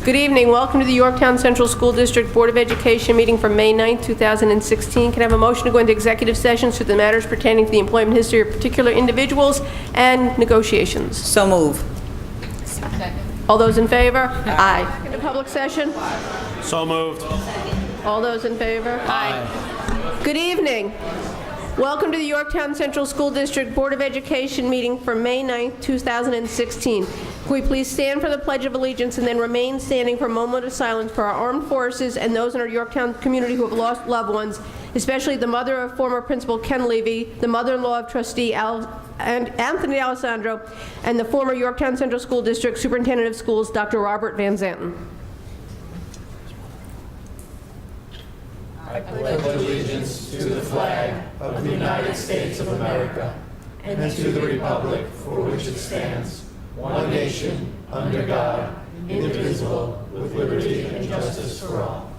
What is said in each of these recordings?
Good evening. Welcome to the Yorktown Central School District Board of Education meeting for May 9th, 2016. Can I have a motion to go into executive sessions for the matters pertaining to the employment history of particular individuals and negotiations? So move. All those in favor? Aye. Into public session? So moved. All those in favor? Aye. Good evening. Welcome to the Yorktown Central School District Board of Education meeting for May 9th, 2016. Can we please stand for the Pledge of Allegiance and then remain standing for a moment of silence for our armed forces and those in our Yorktown community who have lost loved ones, especially the mother of former Principal Ken Levy, the mother-in-law of Trustee Anthony Alessandro, and the former Yorktown Central School District Superintendent of Schools, Dr. Robert Van Zanten. I pledge allegiance to the flag of the United States of America and to the republic for which it stands, one nation, under God, indivisible, with liberty and justice for all.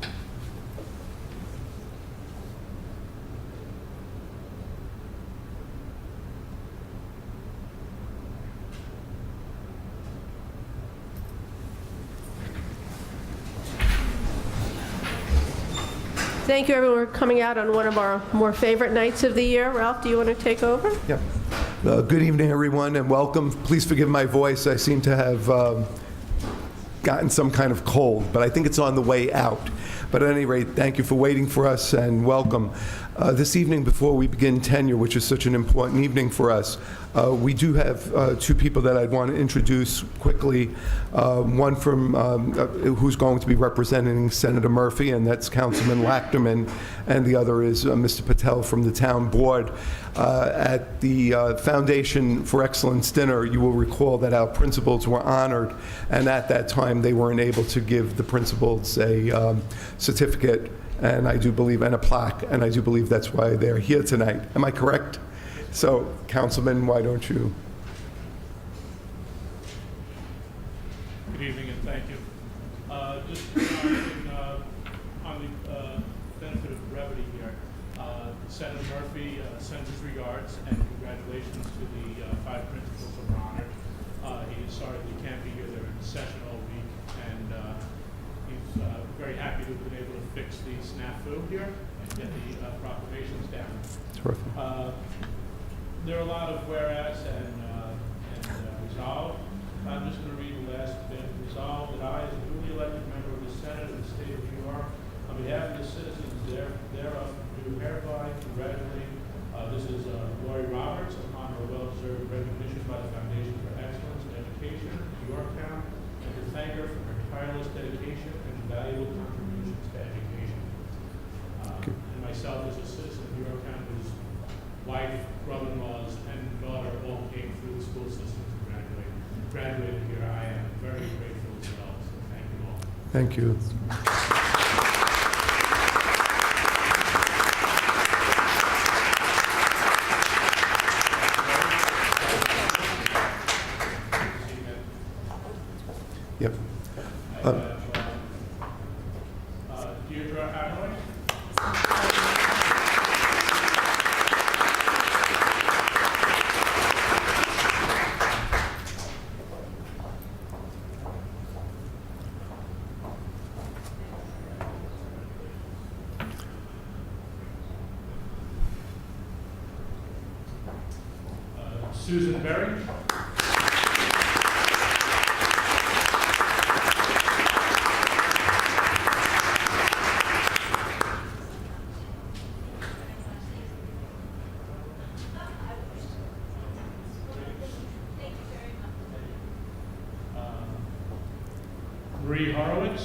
Thank you, everyone, for coming out on one of our more favorite nights of the year. Ralph, do you want to take over? Yep. Good evening, everyone, and welcome. Please forgive my voice. I seem to have gotten some kind of cold, but I think it's on the way out. But at any rate, thank you for waiting for us, and welcome. This evening, before we begin tenure, which is such an important evening for us, we do have two people that I'd want to introduce quickly. One from who's going to be representing Senator Murphy, and that's Councilman Lachterman, and the other is Mr. Patel from the town board. At the Foundation for Excellence dinner, you will recall that our principals were honored, and at that time they weren't able to give the principals a certificate, and I do believe, and a plaque, and I do believe that's why they're here tonight. Am I correct? So, Councilman, why don't you? Good evening and thank you. Just on the benefit of brevity here, Senator Murphy sends his regards and congratulations to the 5 principals who were honored. He is sorry that he can't be here. They're in session all week, and he's very happy to have been able to fix the snafu here and get the proclamations down. Terrific. There are a lot of whereas and resolve. I'm just going to read the last bit. Resolve that I, as a duly elected member of the Senate of the State of New York, on behalf of the citizens thereof, do hereby congratulate. This is Lori Roberts upon her well-deserved recognition by the Foundation for Excellence in Education in Yorktown, and to thank her for her tireless dedication and valuable contributions to education. And myself, as a citizen of Yorktown, whose wife, brother-in-laws, and daughter all came through the school system to graduated here. I am very grateful as well, so thank you all. Thank you. Yep. Deirdre Hanoi. Susan Berry. Marie Horowitz.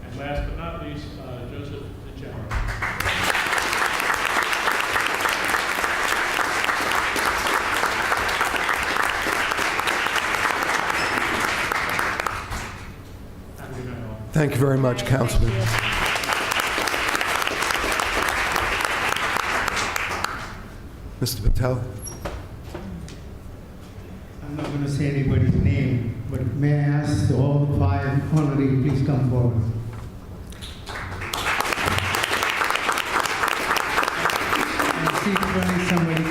And last but not least, Joseph DeGeneres. Thank you very much, Councilman. Mr. Patel? I'm not going to say anybody's name, but may I ask all 5 honorees please come forward.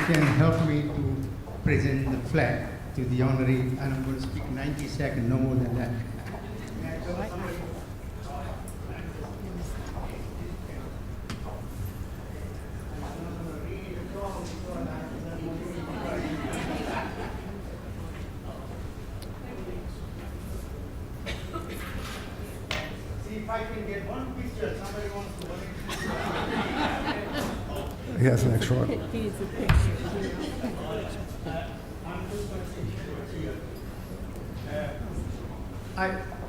can help me to present the flag to the honoree, and I'm going to speak 90 seconds, no more than that. See if I can get one picture, somebody wants to work. He has an extra one.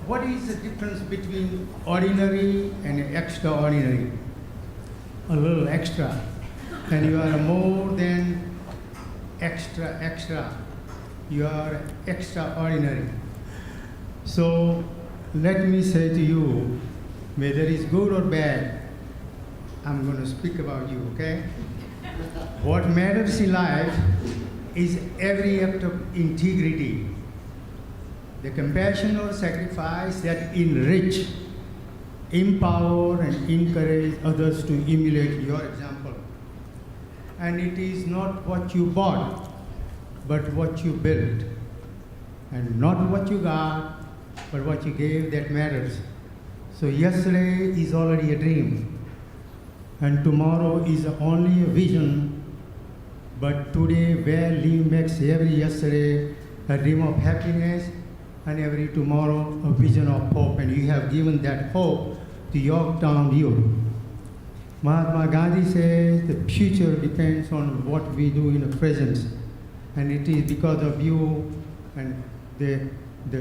What is the difference between ordinary and extraordinary? A little extra. And you are more than extra. You are extraordinary. So let me say to you, whether it's good or bad, I'm going to speak about you, okay? What matters in life is every act of integrity, the compassion or sacrifice that enrich, empower, and encourage others to emulate your example. And it is not what you bought, but what you built. And not what you got, but what you gave that matters. So yesterday is already a dream. And tomorrow is only a vision, but today barely makes every yesterday a dream of happiness and every tomorrow a vision of hope. And you have given that hope to Yorktown youth. Mahatma Gandhi says the future depends on what we do in the present. And it is because of you and the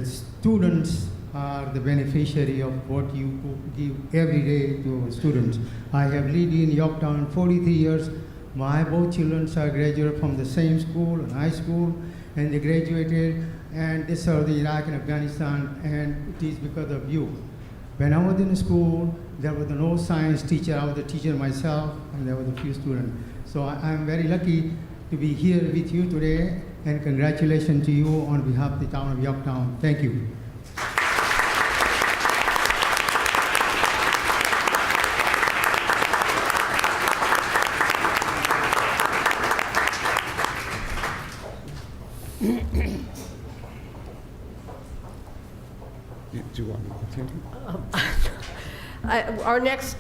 students are the beneficiary of what you give every day to students. I have lived in Yorktown 43 years. My both children are graduated from the same school, high school, and they graduated and they served Iraq and Afghanistan, and it is because of you. When I was in school, there was no science teacher. I was the teacher myself, and there was a few students. So I'm very lucky to be here with you today, and congratulations to you on behalf of the town of Yorktown. Thank you. Do you want me to continue? Our next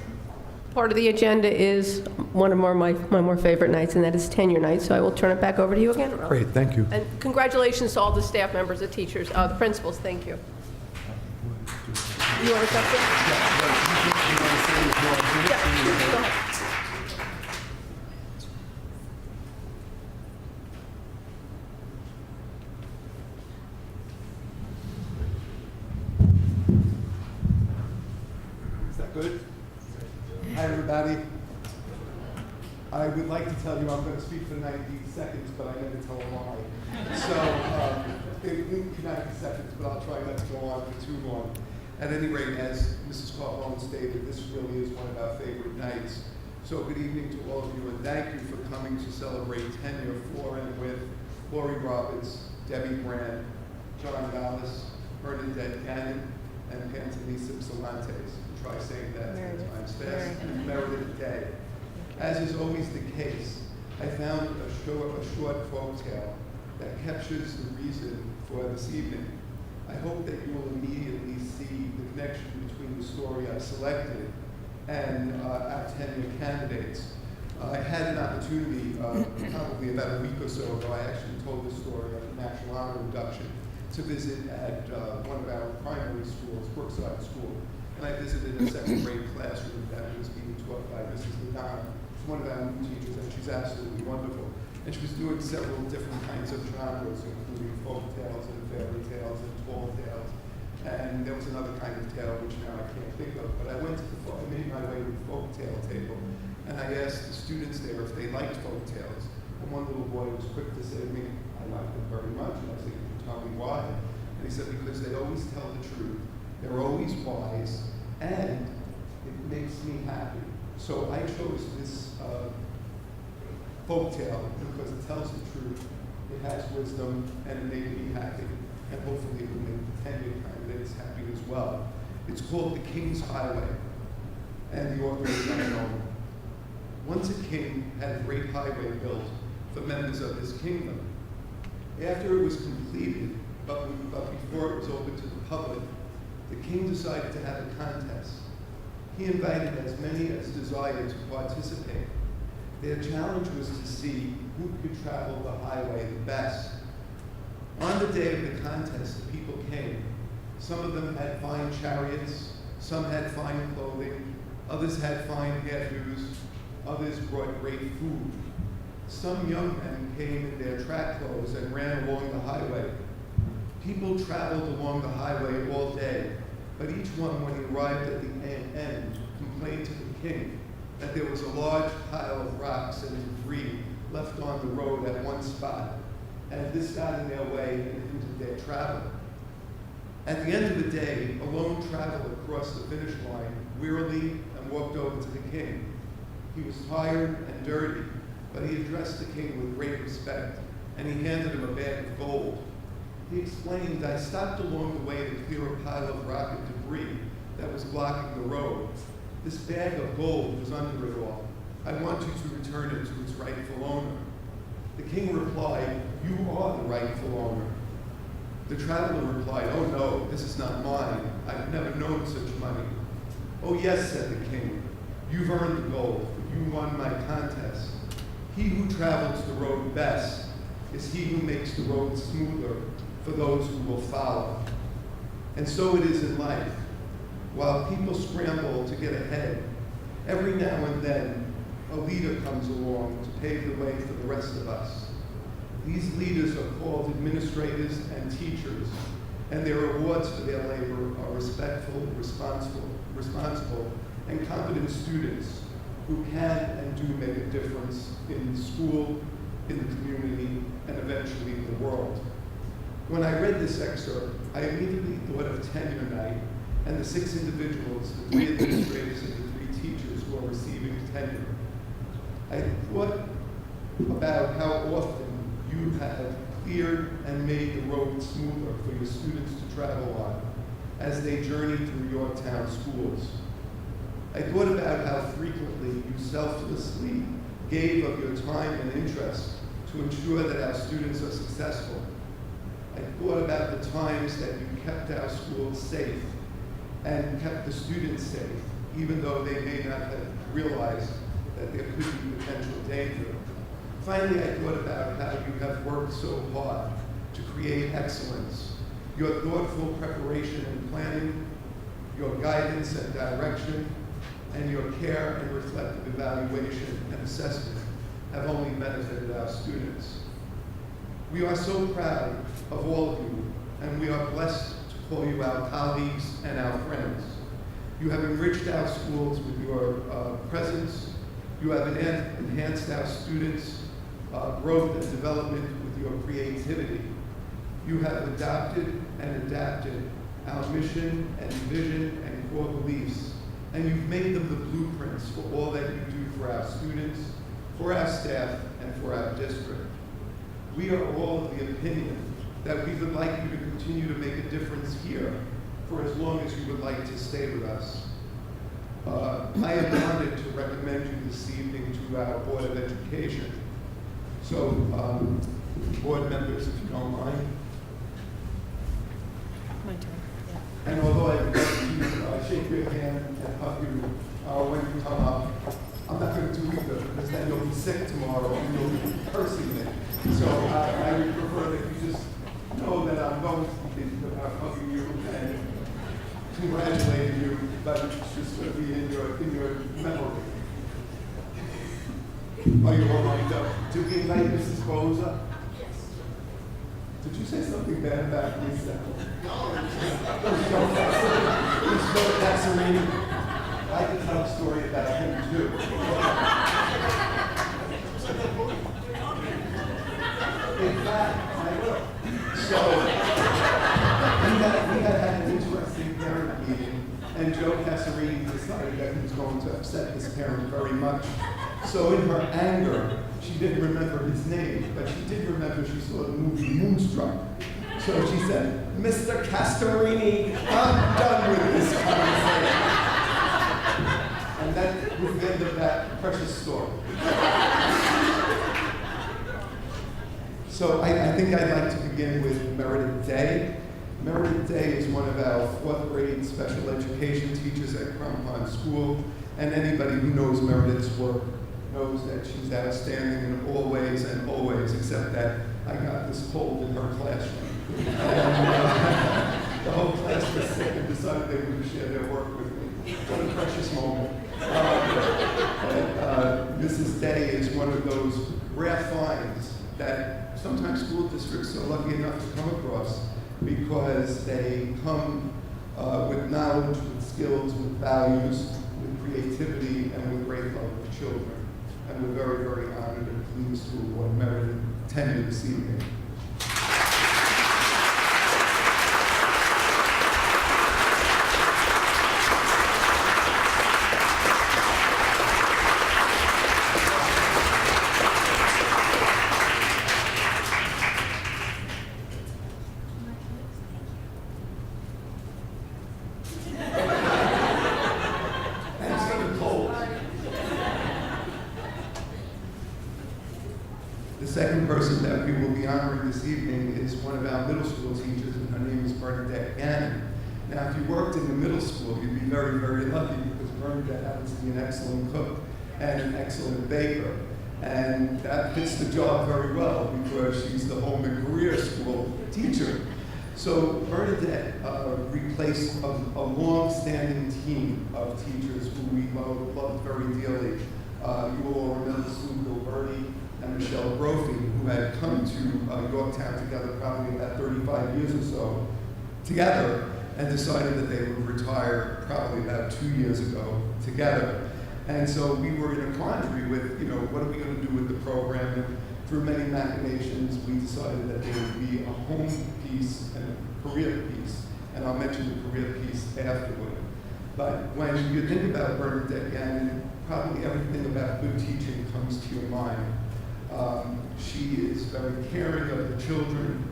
part of the agenda is one of my more favorite nights, and that is tenure night. So I will turn it back over to you again, Ron. Great, thank you. And congratulations to all the staff members, the teachers, the principals. Thank you. You want to step in? Yeah, go ahead. Is that good? Hi, everybody. I would like to tell you I'm going to speak for 90 seconds, but I never tell a lie. So, in 90 seconds, but I'll try not to go on for too long. At any rate, as Mrs. Carlone stated, this really is one of our favorite nights. So good evening to all of you, and thank you for coming to celebrate tenure for and with Lori Roberts, Debbie Brand, John Dallas, Bernadette Gannon, and Pantanisa Psalantes. Try saying that 10 times fast. And Meredith Day. As is always the case, I found a short folk tale that captures the reason for this evening. I hope that you will immediately see the connection between the story I've selected and our tenure candidates. I had an opportunity, probably about a week or so ago, I actually told this story at the National Honor Induction, to visit at one of our primary schools, Brookside School. And I visited a second grade classroom that was being taught by Mrs. Madonna, one of our new teachers, and she's absolutely wonderful. And she was doing several different kinds of genres, including folk tales and fairy tales and tall tales. And there was another kind of tale, which now I can't think of, but I made my way to the folk tale table, and I asked the students there if they liked folk tales. And one little boy was quick to say to me, I like them very much. And I said, can you tell me why? And he said, because they always tell the truth. They're always wise, and it makes me happy. So I chose this folk tale because it tells the truth, it has wisdom, and it made me happy. And hopefully it will make the tenure candidates happy as well. It's called The King's Highway, and the author is unknown. Once a king had a great highway built for members of his kingdom. After it was completed, but before it was open to the public, the king decided to have a contest. He invited as many as desired to participate. Their challenge was to see who could travel the highway the best. On the day of the contest, the people came. Some of them had fine chariots, some had fine clothing, others had fine hairdos, others brought great food. Some young men came in their track clothes and ran along the highway. People traveled along the highway all day, but each one, when he arrived at the end, complained to the king that there was a large pile of rocks and debris left on the road at one spot, and this got in their way and hindered their travel. At the end of the day, a lone traveler crossed the finish line wearily and walked over to the king. He was tired and dirty, but he addressed the king with great respect, and he handed him a bag of gold. He explained, "I stopped along the way to clear a pile of rock and debris that was blocking the road. This bag of gold was under it all. I want you to return it to its rightful owner." The king replied, "You are the rightful owner." The traveler replied, "Oh no, this is not mine. I've never known such money." "Oh yes," said the king, "you've earned the gold. You won my contest. He who travels the road best is he who makes the road smoother for those who will follow." And so it is in life. While people scramble to get ahead, every now and then a leader comes along to pave the way for the rest of us. These leaders are called administrators and teachers, and their rewards for their labor are respectful, responsible, and competent students who can and do make a difference in school, in the community, and eventually in the world. When I read this excerpt, I immediately thought of tenure night and the 6 individuals, the 3 administrators and the 3 teachers who are receiving tenure. I thought about how often you have cleared and made the road smoother for your students to travel on as they journey through Yorktown schools. I thought about how frequently you selflessly gave of your time and interest to ensure that our students are successful. I thought about the times that you kept our schools safe and kept the students safe, even though they may not have realized that there could be potential danger. Finally, I thought about how you have worked so hard to create excellence, your thoughtful preparation and planning, your guidance and direction, and your care and reflective evaluation and assessment have only benefited our students. We are so proud of all of you, and we are blessed to call you our colleagues and our friends. You have enriched our schools with your presence. You have enhanced our students' growth and development with your creativity. You have adopted and adapted our mission and vision and core beliefs, and you've made them the blueprints for all that you do for our students, for our staff, and for our district. We are all of the opinion that we would like you to continue to make a difference here for as long as you would like to stay with us. I am honored to recommend you this evening to our Board of Education. So, board members, if you don't mind. My turn. Yeah. And although I would like to shake your hand and hug you when you come up, I'm not going to do either, because then you'll be sick tomorrow and you'll be cursing me. So I would prefer that you just know that I'm going to be thinking about hugging you and congratulating you, but it's just going to be in your memory. Are you all lined up? Did we invite Mrs. Boza? Yes. Did you say something bad about Lisa? No. Mr. Passerini, I can tell a story about him too. In fact, I will. So, we had an interesting parent meeting, and Joe Passerini decided that he was going to upset his parent very much. So in her anger, she didn't remember his name, but she did remember she saw the movie Moonstruck. So she said, "Mr. Castorini, I'm done with this conversation." And that was the end of that precious story. So I think I'd like to begin with Meredith Day. Meredith Day is one of our 4th grade special education teachers at Crumpon School, and anybody who knows Meredith's work knows that she's outstanding in all ways and always, except that I got this cold in her classroom. And the whole class was sick and decided they would share their work with me. What a precious moment. Mrs. Day is one of those rare finds that sometimes school districts are lucky enough to come across, because they come with knowledge, with skills, with values, with creativity, and with great love for children. And we're very, very honored and pleased to award Meredith tenure this evening. The second person that we will be honoring this evening is one of our middle school teachers, and her name is Bernadette Gannon. Now, if you worked in the middle school, you'd be very, very lucky, because Bernadette happens to be an excellent cook and an excellent baker. And that fits the job very well, because she's the home and career school teacher. So Bernadette replaced a long-standing team of teachers who we loved very dearly. You will all remember Sue Gilberti and Michelle Brophy, who had come to Yorktown together probably about 35 years or so together, and decided that they would retire probably about 2 years ago together. And so we were in a quandary with, what are we going to do with the program? And through many machinations, we decided that there would be a home piece and a career piece, and I'll mention the career piece afterward. But when you think about Bernadette Gannon, probably everything about good teaching comes to your mind. She is very caring of the children.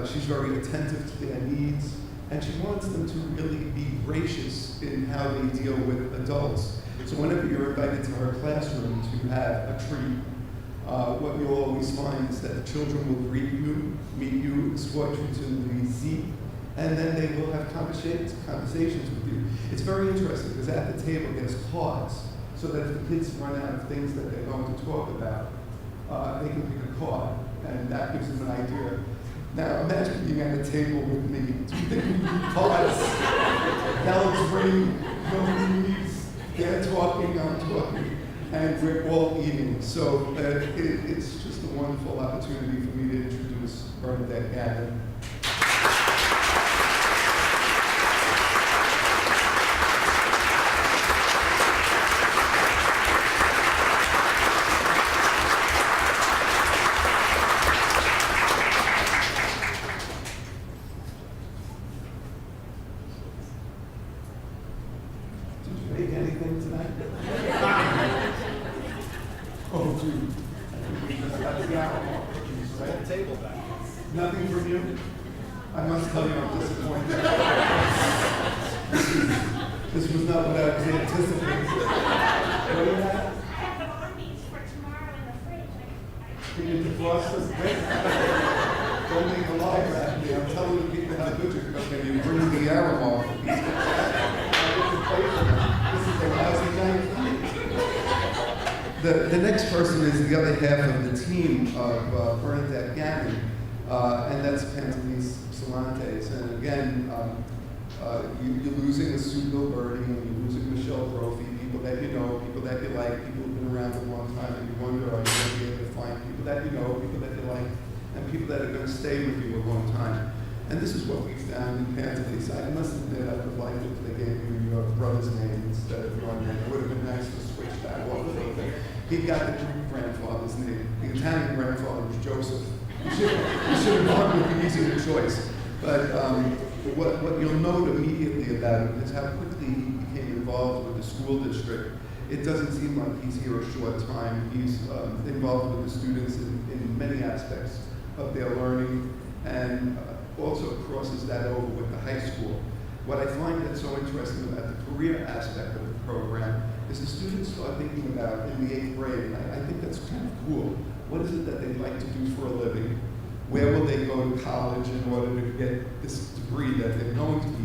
She's very attentive to their needs, and she wants them to really be gracious in how they deal with adults. So whenever you're invited to her classroom to have a treat, what you'll always find is that the children will greet you, meet you, escort you to the seat, and then they will have conversations with you. It's very interesting, because at the table there's cards, so that if the kids run out of things that they're going to talk about, they can pick a card, and that gives them an idea. Now, imagine being at a table with me. Do you think we need cards? Bells ring, nobody leaves. They're talking, I'm talking, and we're all eating. So it's just a wonderful opportunity for me to introduce Bernadette Gannon. Nothing from you? I must tell you, I'm disappointed. This was not what I was anticipating. What do you have? I have the armies for tomorrow in the fridge. Can you defrost us? Don't make a lie at me. I'm telling the people how good you're cooking. You bring the arrow off. This is a lousy night. The next person is the other half of the team of Bernadette Gannon. And that's Pantelis Solantes. And again, you're losing a Sue Gilberti, and you're losing Michelle Brophy, people that you know, people that you like, people who've been around a long time, and you wonder, are you going to be able to find people that you know, people that you like, and people that are going to stay with you a long time. And this is what we found in Pantelis. I must admit, I would have liked it if they gave you your brother's name instead of your name. It would have been nice to switch that off a little bit. He got the Greek grandfather's name. The Italian grandfather was Joseph. You should have gone with the easier choice. But what you'll note immediately about him is how quickly he became involved with the school district. It doesn't seem like he's here a short time. He's involved with the students in many aspects of their learning, and also crosses that over with the high school. What I find that's so interesting about the career aspect of the program is the students start thinking about in the 8th grade, and I think that's kind of cool. What is it that they'd like to do for a living? where will they go to college in order to get this degree that they're going to be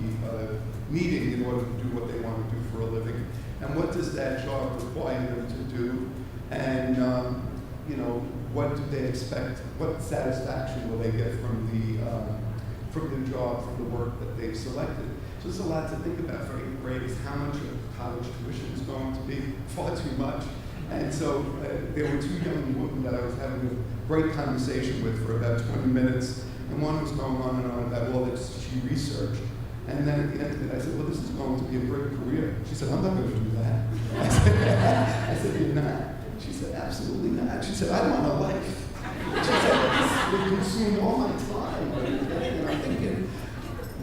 needing in order to do what they want to do for a living, and what does that job require them to do, and you know, what do they expect, what satisfaction will they get from the job, from the work that they've selected. So there's a lot to think about for 8th graders. How much of college tuition is going to be? Far too much. And so there were two young women that I was having a great conversation with for about 20 minutes, and one was going on and on about all that she researched. And then at the end of it, I said, well, this is going to be a great career. She said, I'm not going to do that. I said, you're not. She said, absolutely not. She said, I want a life. She said, this would consume all my time. And I'm thinking,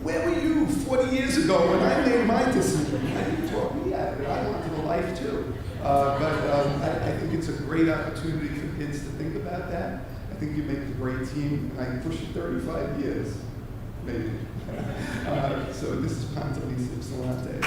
where were you 40 years ago when I made my decision? Why didn't you talk me out of it? I wanted a life too. I think it's a great opportunity for kids to think about that. I think you make a great team. I push it 35 years, maybe. So this is Pantalisa Ypsilanti.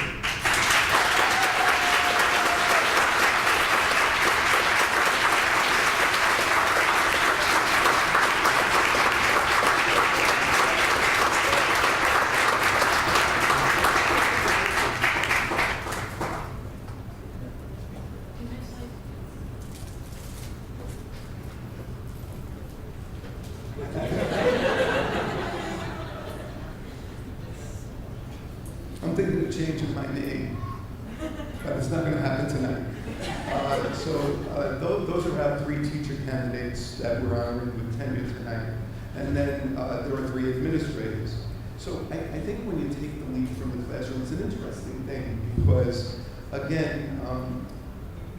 I'm thinking of changing my name, but it's not going to happen tonight. Those are our 3 teacher candidates that we're honoring with tenure tonight. And then there are 3 administrators. So I think when you take the lead from the classroom, it's an interesting thing because, again,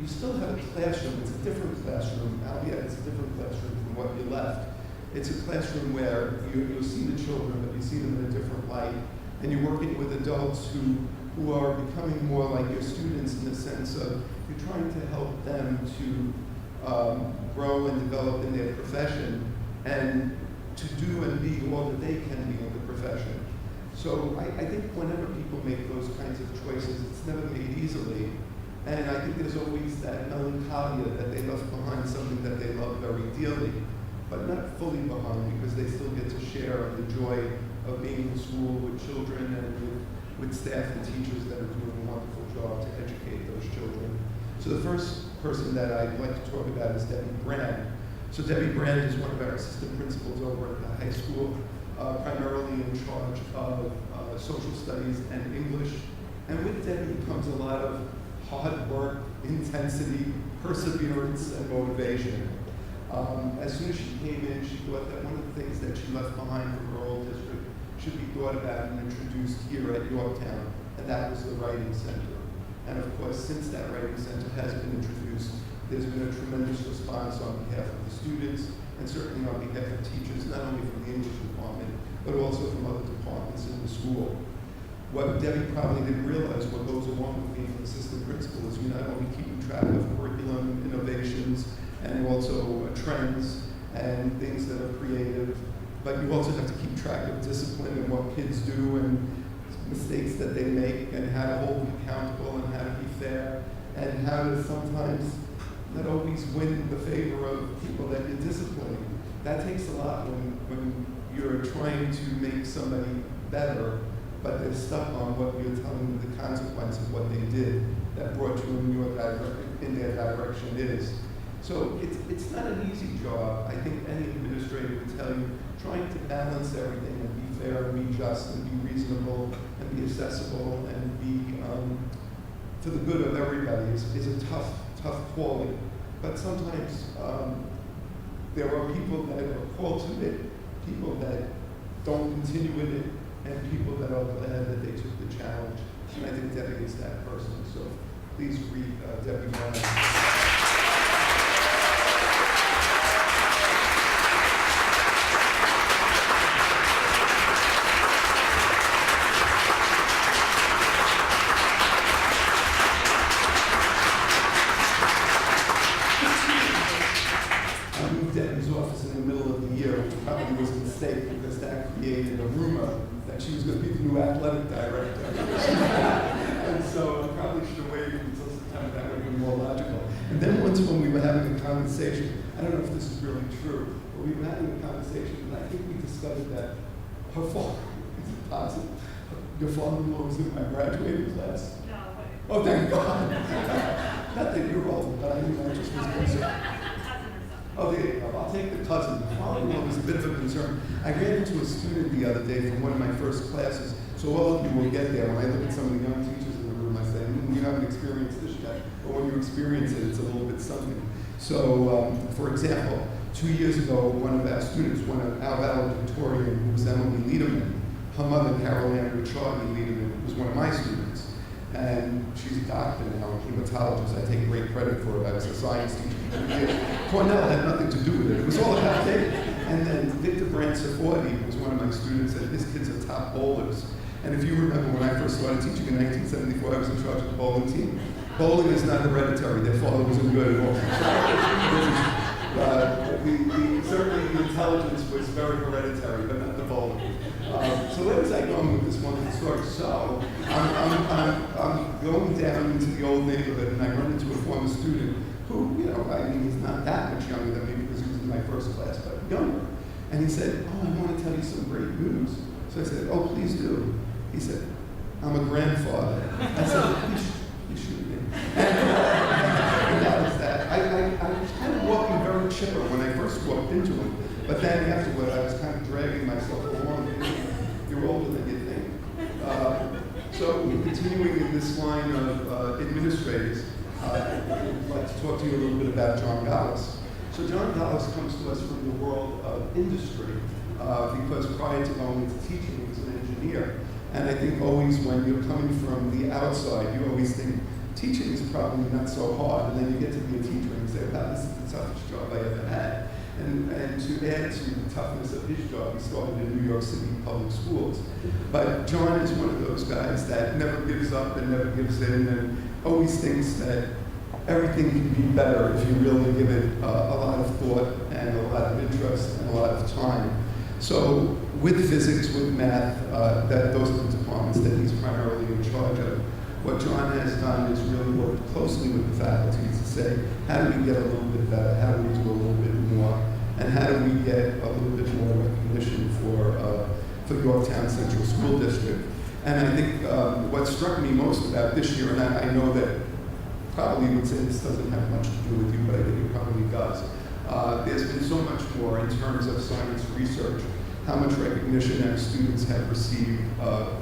you still have a classroom. It's a different classroom. Albeit it's a different classroom from what you left. It's a classroom where you'll see the children, but you see them in a different light. And you're working with adults who are becoming more like your students in the sense of you're trying to help them to grow and develop in their profession and to do and be all that they can be in the profession. So I think whenever people make those kinds of choices, it's never made easily. And I think there's always that melancholia that they left behind something that they love very dearly, but not fully behind because they still get to share the joy of being in school with children and with staff and teachers that are doing a wonderful job to educate those children. So the first person that I'd like to talk about is Debbie Brand. So Debbie Brand is one of our assistant principals over at the high school, primarily in charge of social studies and English. And with Debbie comes a lot of hard work, intensity, perseverance, and motivation. As soon as she came in, she thought that one of the things that she left behind from her old district should be thought about and introduced here at Yorktown, and that was the Writing Center. And of course, since that Writing Center has been introduced, there's been a tremendous response on behalf of the students, and certainly on behalf of teachers, not only from the English department, but also from other departments in the school. What Debbie probably didn't realize, what goes along with being an assistant principal, is you're not only keeping track of curriculum innovations and also trends and things that are creative, but you also have to keep track of discipline and what kids do and mistakes that they make and how to hold them accountable and how to be fair and how to sometimes not always win the favor of people that you're disciplining. That takes a lot when you're trying to make somebody better, but they're stuck on what you're telling them the consequence of what they did that brought you in their direction is. So it's not an easy job. I think any administrator would tell you, trying to balance everything and be fair and be just and be reasonable and be accessible and be for the good of everybody is a tough calling. But sometimes there are people that are called to it, people that don't continue with it, and people that are glad that they took the challenge. And I think Debbie is that person. So please read Debbie Brown. She was going to be the new athletic director. And so I probably should have waited until September. That would have been more logical. And then once when we were having a conversation, I don't know if this is really true, but we were having a conversation, and I think we discovered that her father is positive. Your father-in-law was in my graduating class. No, but Oh, thank God. Not that you're old, but I mean, I just was concerned. cousin or something. Oh, there you go. I'll take the cousin. The father-in-law was a bit of a concern. I ran into a student the other day from one of my first classes. So all of you will get there. When I look at some of the young teachers in the room, I say, you haven't experienced this yet. But when you experience it, it's a little bit something. So, for example, 2 years ago, one of our students, one of our valedictorian, who was Emily Liederman, her mother, Carol Ann Ricciardi Liederman, was one of my students. And she's a doctor now, a hematologist. I take great credit for it. I was a science teacher. Cornell had nothing to do with it. It was all about data. And then Victor Brandt-Safordi was one of my students, and his kids are top bowlers. And if you remember when I first started teaching in 1974, I was in charge of the bowling team. Bowling is not hereditary. Their father wasn't good at all. Certainly the intelligence was very hereditary, but not the bowling. So where was I going with this wonderful story? So I'm going down into the old neighborhood, and I run into a former student who, you know, I mean, he's not that much younger than me because he was in my first class, but younger. And he said, "Oh, I want to tell you some great news." So I said, "Oh, please do." He said, "I'm a grandfather." I said, "You should be." And that was that. I was kind of walking very chipper when I first walked into him, but then afterward I was kind of dragging myself along. You're older than you think. So continuing in this line of administrators, I'd like to talk to you a little bit about John Gallis. So John Gallis comes to us from the world of industry because prior to going into teaching, he was an engineer. And I think always when you're coming from the outside, you always think teaching is probably not so hard. And then you get to be a teacher and you say, wow, this is the toughest job I ever had. And to add to the toughness of his job, he started in New York City public schools. But John is one of those guys that never gives up and never gives in and always thinks that everything can be better if you really give it a lot of thought and a lot of interest and a lot of time. So with physics, with math, those are the departments that he's primarily in charge of. What John has done is really worked closely with the faculty to say, how do we get a little bit better? How do we do a little bit more? And how do we get a little bit more recognition for Yorktown Central School District? And I think what struck me most about this year, and I know that probably would say this doesn't have much to do with you, but I think it probably does. There's been so much more in terms of science research, how much recognition our students have received,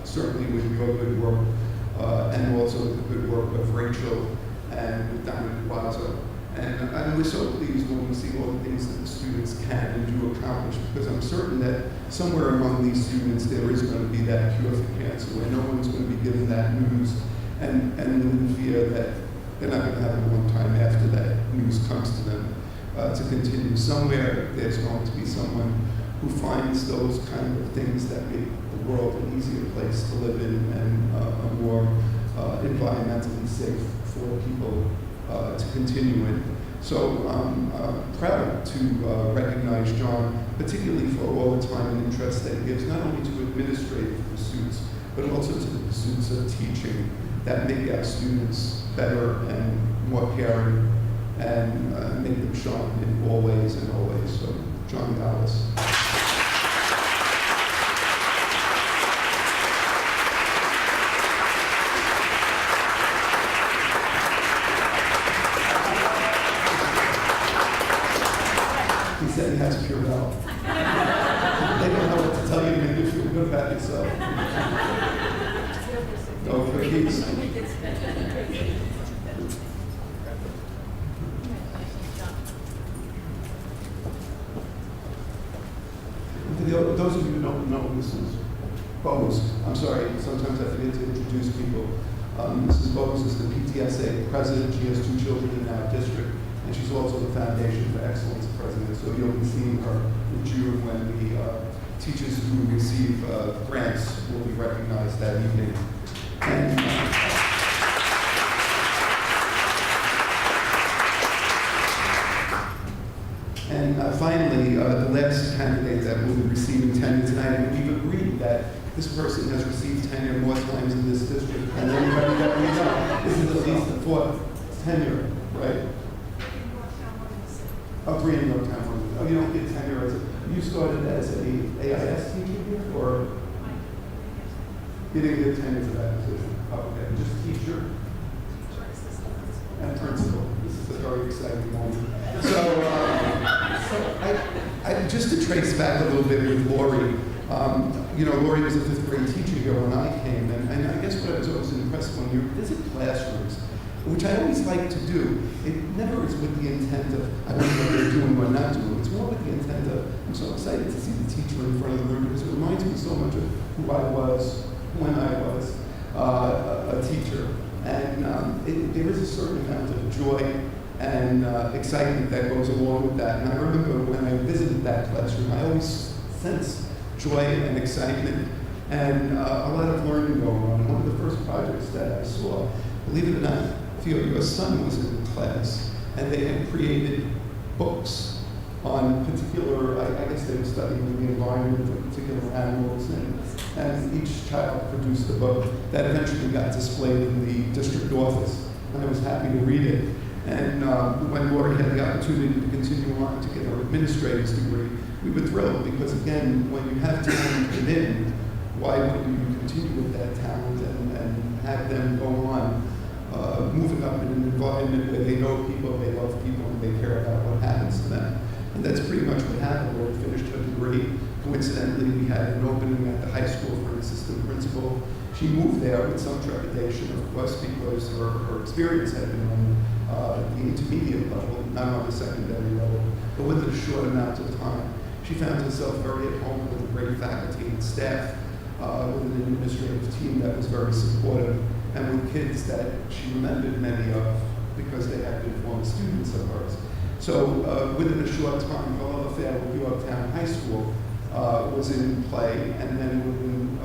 certainly with your good work, and also with the good work of Rachel and with Diamond Guazo. And we're so pleased when we see all the things that the students can and do accomplish, because I'm certain that somewhere among these students there is going to be that cure for cancer, where no one's going to be given that news and live in fear that they're not going to have a long time after that news comes to them to continue. Somewhere there's going to be someone who finds those kind of things that make the world an easier place to live in and a more environmentally safe for people to continue in. So I'm proud to recognize John, particularly for all the time and interest that he gives, not only to administrative pursuits, but also to the pursuits of teaching that make our students better and more caring and make them shine in all ways and always. So, John Gallis. He said he has Purell. They don't know what to tell you to make you feel good about yourself. Go for peace. For those of you who don't know, Mrs. Bose, I'm sorry, sometimes I forget to introduce people. Mrs. Bose is the PTSA president. She has 2 children in our district, and she's also the Foundation for Excellence president. So you'll be seeing her in June when the teachers who receive grants will be recognized that evening. And finally, the last candidate that will be receiving tenure tonight, and we've agreed that this person has received tenure more times in this district than anybody that we know. This is at least the 4th tenure, right? 3 in Yorktown. Oh, you don't get tenure as a, you started as a AIS teacher here, or you didn't get tenure for that position? Oh, okay, just teacher and principal. This is a very exciting moment. So, I just to trace back a little bit with Lori, you know, Lori was a 5th grade teacher here when I came, and I guess what I was always impressed when you visit classrooms, which I always like to do, it never is with the intent of, I don't know what they're doing or not doing. It's more with the intent of, I'm so excited to see the teacher in front of the room because it reminds me so much of who I was when I was a teacher. And there is a certain amount of joy and excitement that goes along with that. And I remember when I visited that classroom, I always sensed joy and excitement and a lot of learning going on. One of the first projects that I saw, believe it or not, Theo, your son was in class, and they had created books on particular, I guess they were studying the environment of particular animals, and each child produced a book that eventually got displayed in the district office, and I was happy to read it. And when Lori had the opportunity to continue on to get her administrator's degree, we were thrilled because, again, when you have talent within, why wouldn't you continue with that talent and have them go on moving up in an environment where they know people, they love people, and they care about what happens to them. And that's pretty much what happened. Lori finished her degree. Coincidentally, we had an opening at the high school for an assistant principal. She moved there with some trepidation, of course, because her experience had been on the intermediate level, not on the secondary level, but within a short amount of time. She found herself very at home with a great faculty and staff, with an administrative team that was very supportive, and with kids that she remembered many of because they had been former students of hers. So within a short time, her love affair with Yorktown High School was in play, and then within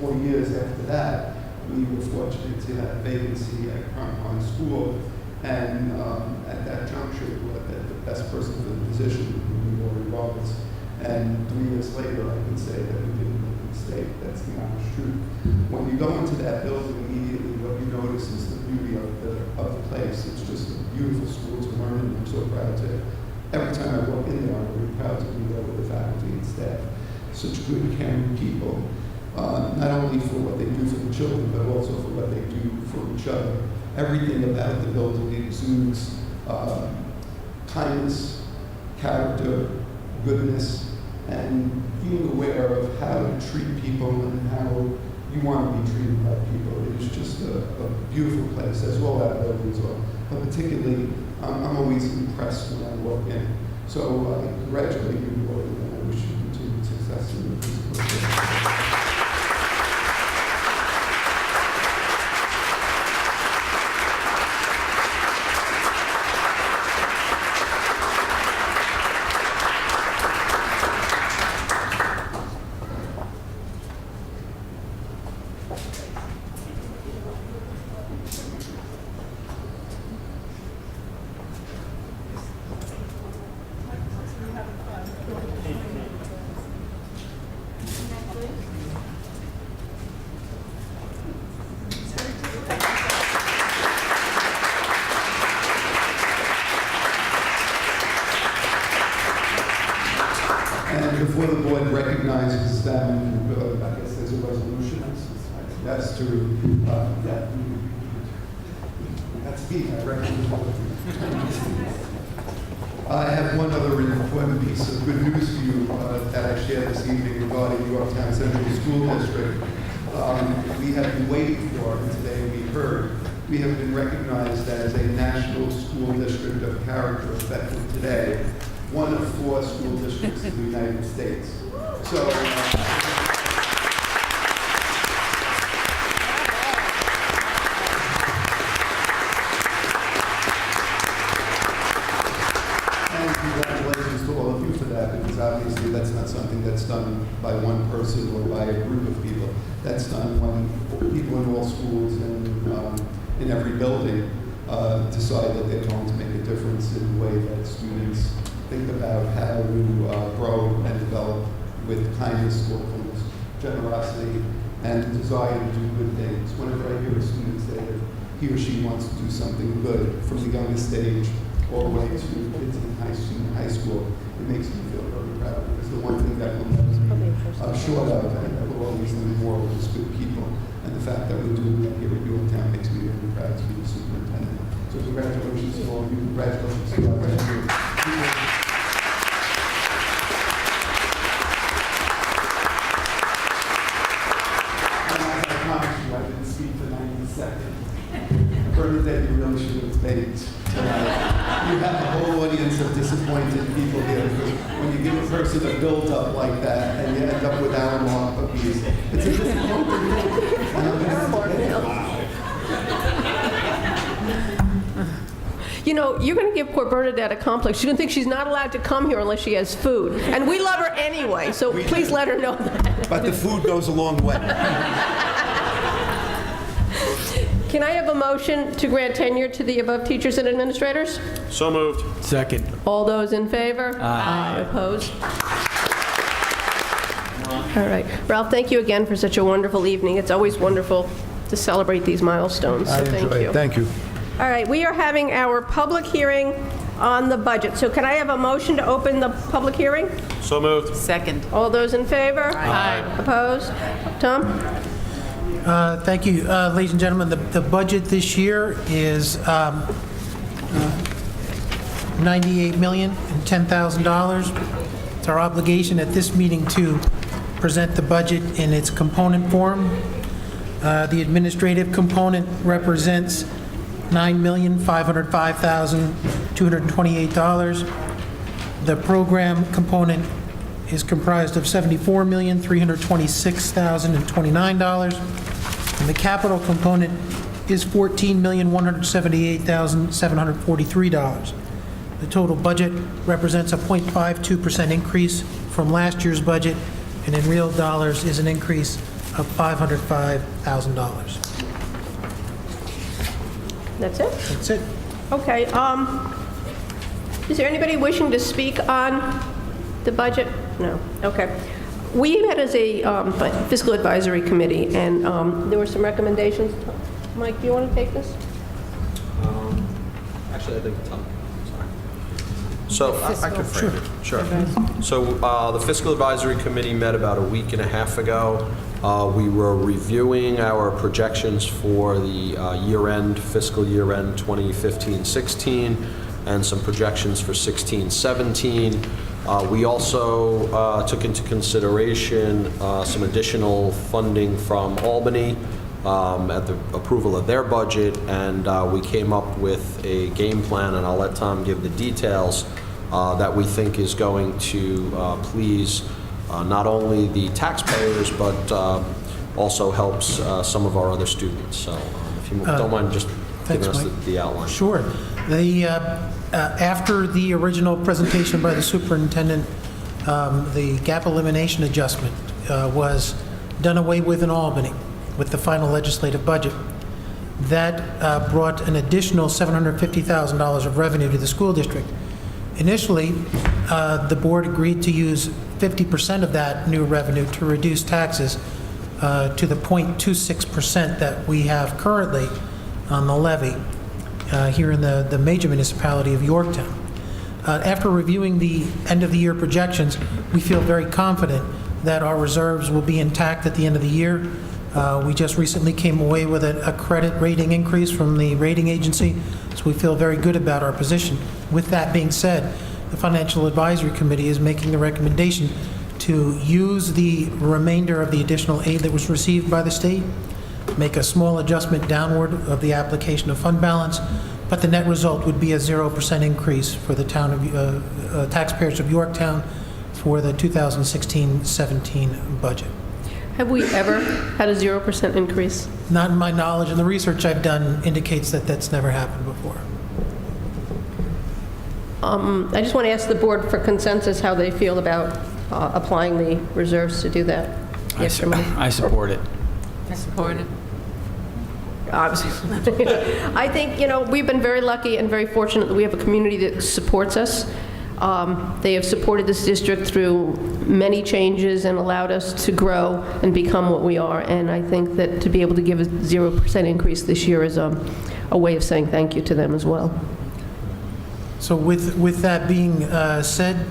4 years after that, we were fortunate to have a vacancy at Crown School, and at that juncture, we thought that the best person for the position would be Lori Roberts. And 3 years later, I can say that we didn't make a mistake. That's the honest truth. When you go into that building, immediately what you notice is the beauty of the place. It's just a beautiful school to learn in. I'm so proud to. Every time I walk in there, I'm really proud to be there with the faculty and staff. Such good, caring people, not only for what they do for the children, but also for what they do for each other. Everything about the building exudes kindness, character, goodness, and being aware of how to treat people and how you want to be treated by people. It is just a beautiful place, as all our buildings are. But particularly, I'm always impressed when I walk in. So I congratulate you, Lori, and I wish you continued success in your business. And before the board recognizes them, I guess there's a resolution. That's to, yeah. That's me, I recognize. I have one other important piece of good news for you that I shared this evening regarding Yorktown Central School District. We have been waiting for, and today we heard, we have been recognized as a national school district of character effective today, one of 4 school districts in the United States. So, and congratulations to all of you for that, because obviously that's not something that's done by one person or by a group of people. That's done when people in all schools and in every building decide that they're going to make a difference in the way that students think about how to grow and develop with kindness, thoughtfulness, generosity, and the desire to do good things. Whenever I hear a student say that he or she wants to do something good from the youngest age all the way to kids in high school, it makes me feel very proud, because the one thing that will never be short of, and that will always live more, is good people. And the fact that we do that here at Yorktown makes me very proud to be the superintendent. So congratulations to all of you. Congratulations to our graduates. I promise you, I didn't speak for 90 seconds. Bernadette, you really should have stayed tonight. You have a whole audience of disappointed people here, because when you give a person a build-up like that and you end up with animal cookies, it's a disappointing thing. And I'm gonna- You know, you're going to give poor Bernadette a complex. She's going to think she's not allowed to come here unless she has food. And we love her anyway, so please let her know that. But the food goes a long way. Can I have a motion to grant tenure to the above teachers and administrators? So moved. Second. All those in favor? Aye. Opposed? All right. Ralph, thank you again for such a wonderful evening. It's always wonderful to celebrate these milestones, I so thank enjoy you. it. Thank you. All right, we are having our public hearing on the budget. So can I have a motion to open the public hearing? So moved. Second. All those in favor? Aye. Opposed? Tom? Thank you. Ladies and gentlemen, the budget this year is $98,010,000. It's our obligation at this meeting to present the budget in its component form. The administrative component represents $9,505,228. The program component is comprised of $74,326,029. And the capital component is $14,178,743. The total budget represents a 0.52% increase from last year's budget, and in real dollars is an increase of $505,000. That's it? That's it. Okay, is there anybody wishing to speak on the budget? No, okay. We met as a fiscal advisory committee, and there were some recommendations. Mike, do you want to take this? Actually, I think Tom, sorry. So I could frame it, sure. So the Fiscal Advisory Committee met about a week and a half ago. We were reviewing our projections for the year-end, fiscal year-end 2015-16, and some projections for 16-17. We also took into consideration some additional funding from Albany at the approval of their budget, and we came up with a game plan, and I'll let Tom give the details, that we think is going to please not only the taxpayers, but also helps some of our other students. So if you don't mind just giving us the outline. Sure. After the original presentation by the superintendent, the gap elimination adjustment was done away with in Albany with the final legislative budget. That brought an additional $750,000 of revenue to the school district. Initially, the board agreed to use 50% of that new revenue to reduce taxes to the 0.26% that we have currently on the levy here in the major municipality of Yorktown. After reviewing the end-of-the-year projections, we feel very confident that our reserves will be intact at the end of the year. We just recently came away with a credit rating increase from the rating agency, so we feel very good about our position. With that being said, the Financial Advisory Committee is making the recommendation to use the remainder of the additional aid that was received by the state, make a small adjustment downward of the application of fund balance, but the net result would be a 0% increase for the town of taxpayers of Yorktown for the 2016-17 budget. Have we ever had a 0% increase? Not in my knowledge, and the research I've done indicates that that's never happened before. I just want to ask the board for consensus how they feel about applying the reserves to do that. Yes, or no? I support it. I support it. Obviously. I think, we've been very lucky and very fortunate that we have a community that supports us. They have supported this district through many changes and allowed us to grow and become what we are. And I think that to be able to give a 0% increase this year is a way of saying thank you to them as well. So with that being said,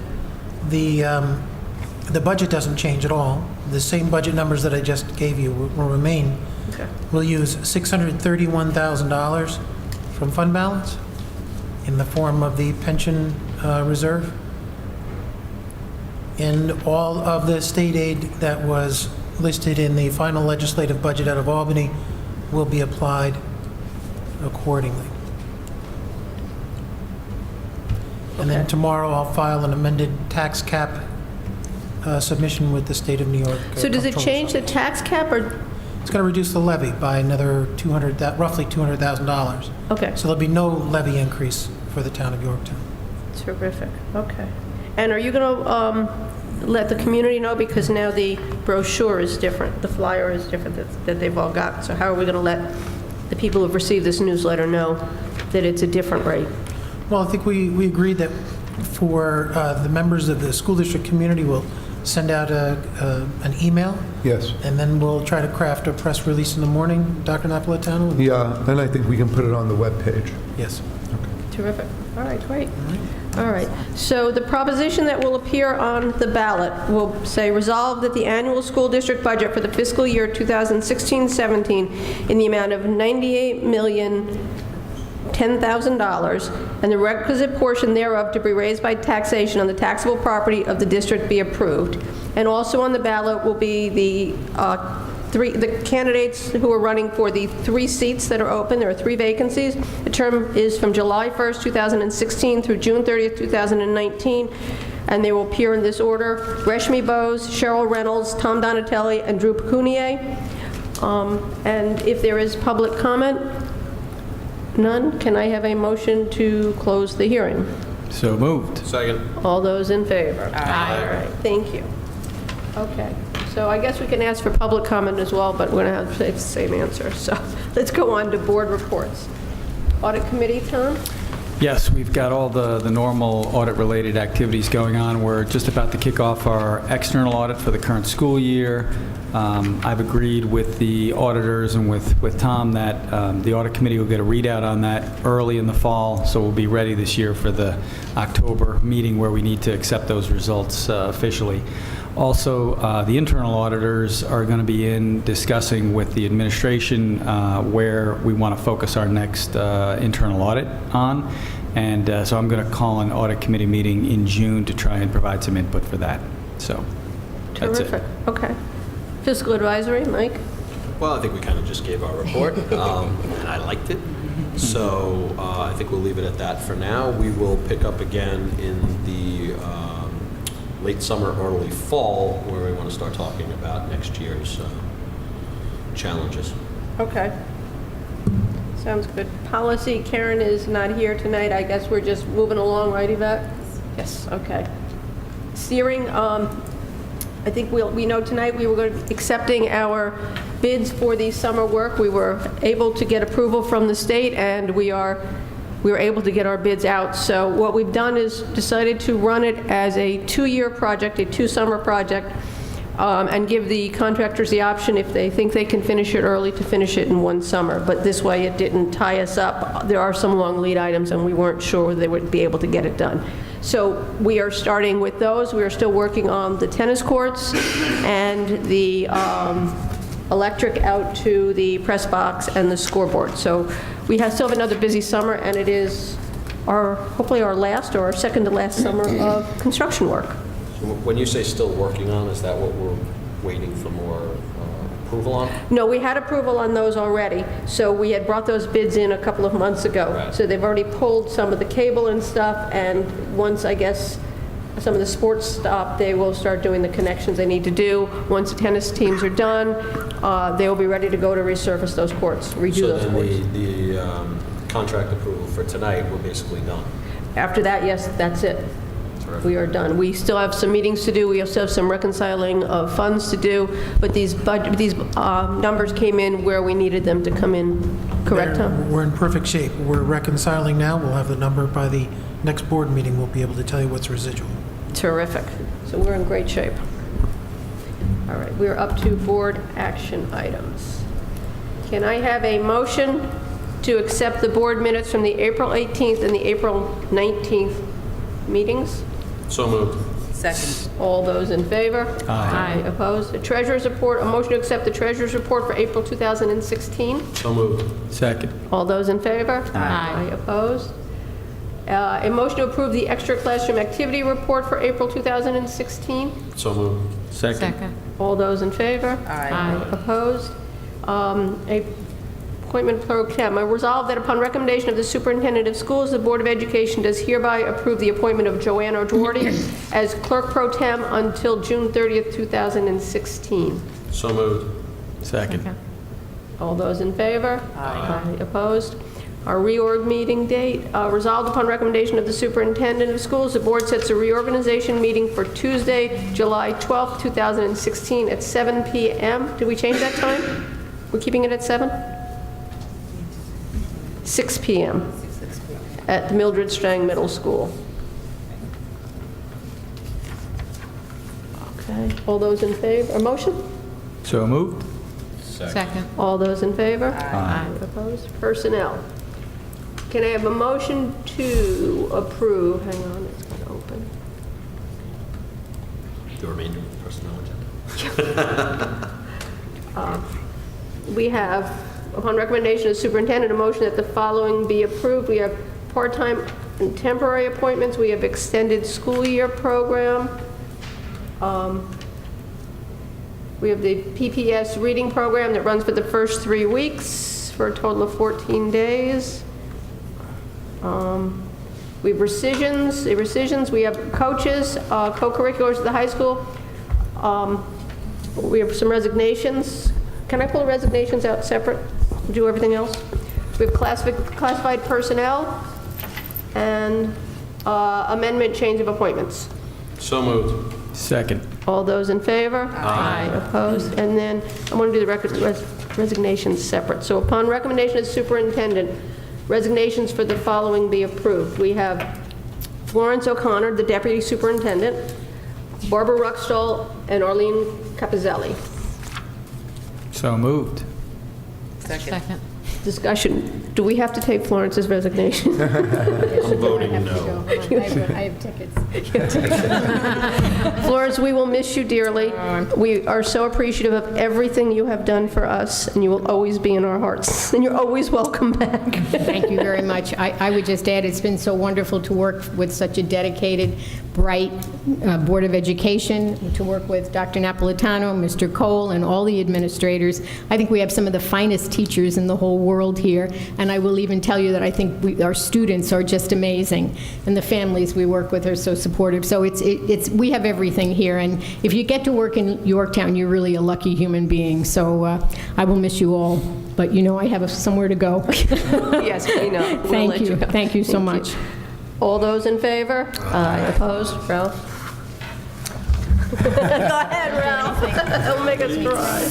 the budget doesn't change at all. The same budget numbers that I just gave you will remain. Okay. We'll use $631,000 from fund balance in the form of the pension reserve. And all of the state aid that was listed in the final legislative budget out of Albany will be applied accordingly. And then Okay. tomorrow, I'll file an amended tax cap submission with the state of New York. So does it Comptroller's change the Office. tax cap, or, It's going to reduce the levy by another roughly $200,000. okay, So there'll be no levy increase for the town of Yorktown. terrific, okay. And are you going to let the community know, because now the brochure is different, the flyer is different that they've all got, so how are we going to let the people who've received this newsletter know that it's a different rate? Well, I think we agreed that for the members of the school district community, we'll send out an email, Yes. and then we'll try to craft a press release in the morning, Dr. Napolitano? Yeah, and I think we can put it on the webpage. Yes. Terrific. All right, great. All right. So the proposition that will appear on the ballot will say, resolve that the annual school district budget for the fiscal year 2016-17 in the amount of $98,010,000 and the requisite portion thereof to be raised by taxation on the taxable property of the district be approved. And also on the ballot will be the candidates who are running for the 3 seats that are open. There are 3 vacancies. The term is from July 1st, 2016 through June 30th, 2019, and they will appear in this order: Reshmi Bose, Cheryl Reynolds, Tom Donatelli, and Drew Pecunier. And if there is public comment, none, can I have a motion to close the hearing? So moved. Second. All those in favor? Aye. All right, thank you. Okay, so I guess we can ask for public comment as well, but we're going to have the same answer. So let's go on to board reports. Audit committee, Tom? Yes, we've got all the normal audit-related activities going on. We're just about to kick off our external audit for the current school year. I've agreed with the auditors and with Tom that the audit committee will get a readout on that early in the fall, so we'll be ready this year for the October meeting where we need to accept those results officially. Also, the internal auditors are going to be in discussing with the administration where we want to focus our next internal audit on. And so I'm going to call an audit committee meeting in June to try and provide some input for that. So that's it. Terrific, okay. Fiscal advisory, Mike? Well, I think we kind of just gave our report, and I liked it. So I think we'll leave it at that for now. We will pick up again in the late summer, early fall, where we want to start talking about next year's challenges. Okay. Sounds good. Policy, Karen is not here tonight. I guess we're just moving along, right, Yvette? Yes, okay. Steering, I think we know tonight we were going to be accepting our bids for the summer work. We were able to get approval from the state, and we were able to get our bids out. So what we've done is decided to run it as a 2-year project, a 2-summer project, and give the contractors the option, if they think they can finish it early, to finish it in 1 summer. But this way, it didn't tie us up. There are some long lead items, and we weren't sure they would be able to get it done. So we are starting with those. We are still working on the tennis courts and the electric out to the press box and the scoreboard. So we still have another busy summer, and it is hopefully our last or our second to last summer of construction work. So when you say still working on, is that what we're waiting for more approval on? No, we had approval on those already. So we had brought those bids in a couple of months ago. Right. So they've already pulled some of the cable and stuff, and once, I guess, some of the sports stop, they will start doing the connections they need to do. Once the tennis teams are done, they will be ready to go to resurface those courts, redo those courts. So then the contract approval for tonight, we're basically done. After that, yes, that's it. We are done. We still have some meetings to do. We also have some reconciling of funds to do, but these numbers came in where we needed them to come in. Correct, Tom? We're in perfect shape. We're reconciling now. We'll have the number by the next board meeting. We'll be able to tell you what's residual. Terrific. So we're in great shape. All right, we're up to board action items. Can I have a motion to accept the board minutes from the April 18th and the April 19th meetings? So moved. Second. All those in favor? Aye. Opposed? The treasurer's report, a motion to accept the treasurer's report for April 2016. So moved. Second. All those in favor? Aye. Opposed? A motion to approve the extra classroom activity report for April 2016. So moved. Second. All those in favor? Aye. Opposed? A appointment pro tem. I resolve that upon recommendation of the superintendent of schools, the Board of Education does hereby approve the appointment of Joanne O'Doherty as clerk pro tem until June 30th, 2016. So moved. Second. All those in favor? Aye. Opposed? Our reorg meeting date, resolved upon recommendation of the superintendent of schools, the board sets a reorganization meeting for Tuesday, July 12th, 2016 at 7 p.m. Did we change that time? We're keeping it at 7? 6 p.m. at the Mildred Strang Middle School. Okay, all those in favor, a motion? So moved. Second. All those in favor? Aye. Opposed? Personnel. Can I have a motion to approve, hang on, it's going to open. The remainder of the personnel agenda. We have, upon recommendation of the superintendent, a motion that the following be approved. We have part-time and temporary appointments. We have extended school year program. We have the PPS reading program that runs for the first 3 weeks for a total of 14 days. We have rescissions. We have coaches, co-curriculars at the high school. We have some resignations. Can I pull the resignations out separate? Do everything else? We have classified personnel and amendment change of appointments. So moved. Second. All those in favor? Aye. Opposed? And then I want to do the resignations separate. So upon recommendation of the superintendent, resignations for the following be approved. We have Florence O'Connor, the deputy superintendent, Barbara Ruckstall, and Arlene Capizzelli. So moved. Second. Discussion. Do we have to take Florence's resignation? I'm voting no. I have tickets. Florence, we will miss you dearly. We are so appreciative of everything you have done for us, and you will always be in our hearts. And you're always welcome back. Thank you very much. I would just add, it's been so wonderful to work with such a dedicated, bright Board of Education, to work with Dr. Napolitano, Mr. Cole, and all the administrators. I think we have some of the finest teachers in the whole world here, and I will even tell you that I think our students are just amazing, and the families we work with are so supportive. So we have everything here, and if you get to work in Yorktown, you're really a lucky human being. So I will miss you all, but you know I have somewhere to go. Yes, we know. We'll Thank let you. go. Thank you so Thank much. All those in favor? Aye. Opposed? Ralph? Go ahead, Ralph. Don't make us cry.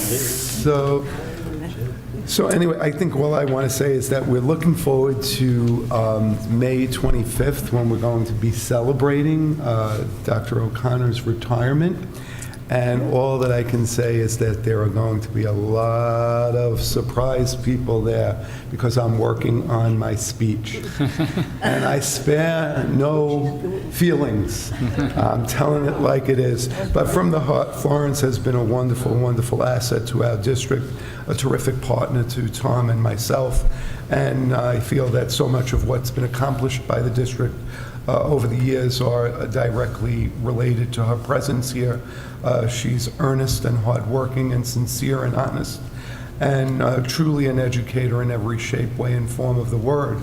So anyway, I think all I want to say is that we're looking forward to May 25th, when we're going to be celebrating Dr. O'Connor's retirement. And all that I can say is that there are going to be a lot of surprise people there, because I'm working on my speech. And I spare no feelings. I'm telling it like it is. But from the heart, Florence has been a wonderful, wonderful asset to our district, a terrific partner to Tom and myself. And I feel that so much of what's been accomplished by the district over the years are directly related to her presence here. She's earnest and hardworking and sincere and honest, and truly an educator in every shape, way, and form of the word.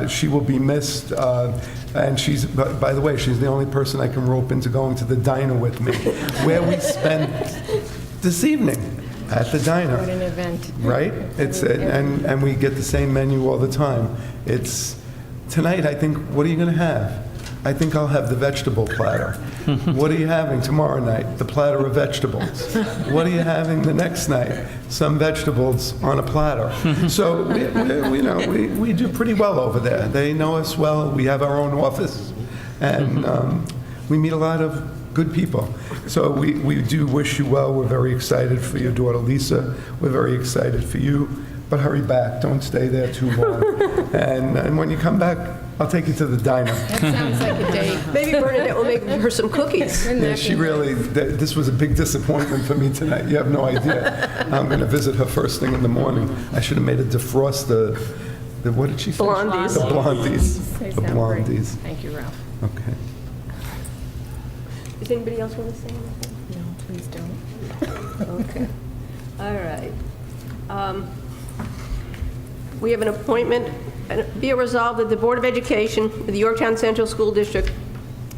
She will be missed, and she's, by the way, she's the only person I can rope into going to the diner with me, where we spent this evening at the diner. What an event. Right? And we get the same menu all the time. Tonight, I think, what are you going to have? I think I'll have the vegetable platter. What are you having tomorrow night? The platter of vegetables. What are you having the next night? Some vegetables on a platter. So we do pretty well over there. They know us well. We have our own office, and we meet a lot of good people. So we do wish you well. We're very excited for your daughter Lisa. We're very excited for you. But hurry back. Don't stay there too long. And when you come back, I'll take you to the diner. That sounds like a date. Maybe Bernadette will make her some cookies. Yeah, she really, this was a big disappointment for me tonight. You have no idea. I'm going to visit her first thing in the morning. I should have made her defrost the what did she say? Blondies. The blondies. They The sound great. blondies. Thank you, Ralph. Okay. Does anybody else want to say anything? No, please don't. Okay. All right. We have an appointment. Be it resolved that the Board of Education of the Yorktown Central School District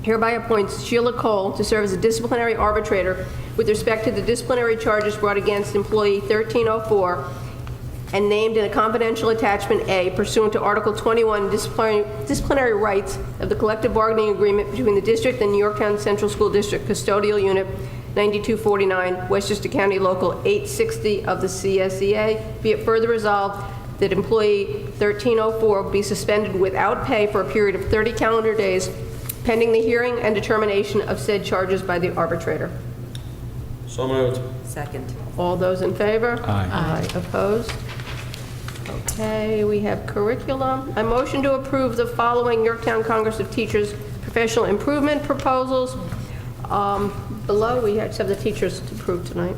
hereby appoints Sheila Cole to serve as a disciplinary arbitrator with respect to the disciplinary charges brought against employee 1304 and named in a confidential attachment A pursuant to Article 21 disciplinary rights of the collective bargaining agreement between the district and the Yorktown Central School District Custodial Unit 9249, Westchester County Local 860 of the CSEA. Be it further resolved that employee 1304 be suspended without pay for a period of 30 calendar days pending the hearing and determination of said charges by the arbitrator. So moved. Second. All those in favor? Aye. Opposed? Okay, we have curriculum. I motion to approve the following Yorktown Congress of Teachers professional improvement proposals. Below, we just have the teachers to approve tonight.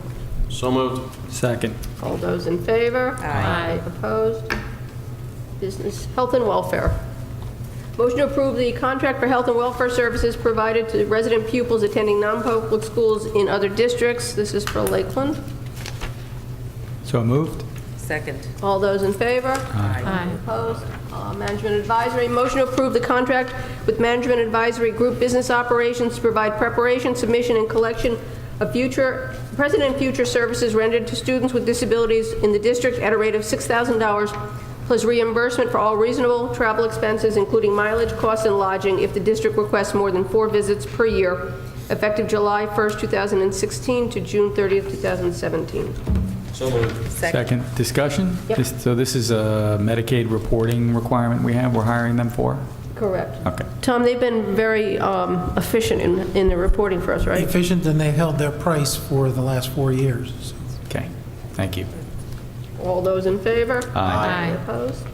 So moved. Second. All those in favor? Aye. Opposed? Business, health and welfare. Motion to approve the contract for health and welfare services provided to resident pupils attending non-public schools in other districts. This is for Lakeland. So moved. Second. All those in favor? Aye. Opposed? Management Advisory, motion to approve the contract with Management Advisory Group Business Operations to provide preparation, submission, and collection of present and future services rendered to students with disabilities in the district at a rate of $6,000 plus reimbursement for all reasonable travel expenses, including mileage, costs, and lodging, if the district requests more than 4 visits per year, effective July 1st, 2016 to June 30th, 2017. So moved. Second. Discussion? Yep. So this is a Medicaid reporting requirement we're hiring them for? Correct. Okay. Tom, they've been very efficient in the reporting for us, right? Efficient, and they've held their price for the last 4 years. So, Okay. Thank you. All those in favor? Aye. Opposed?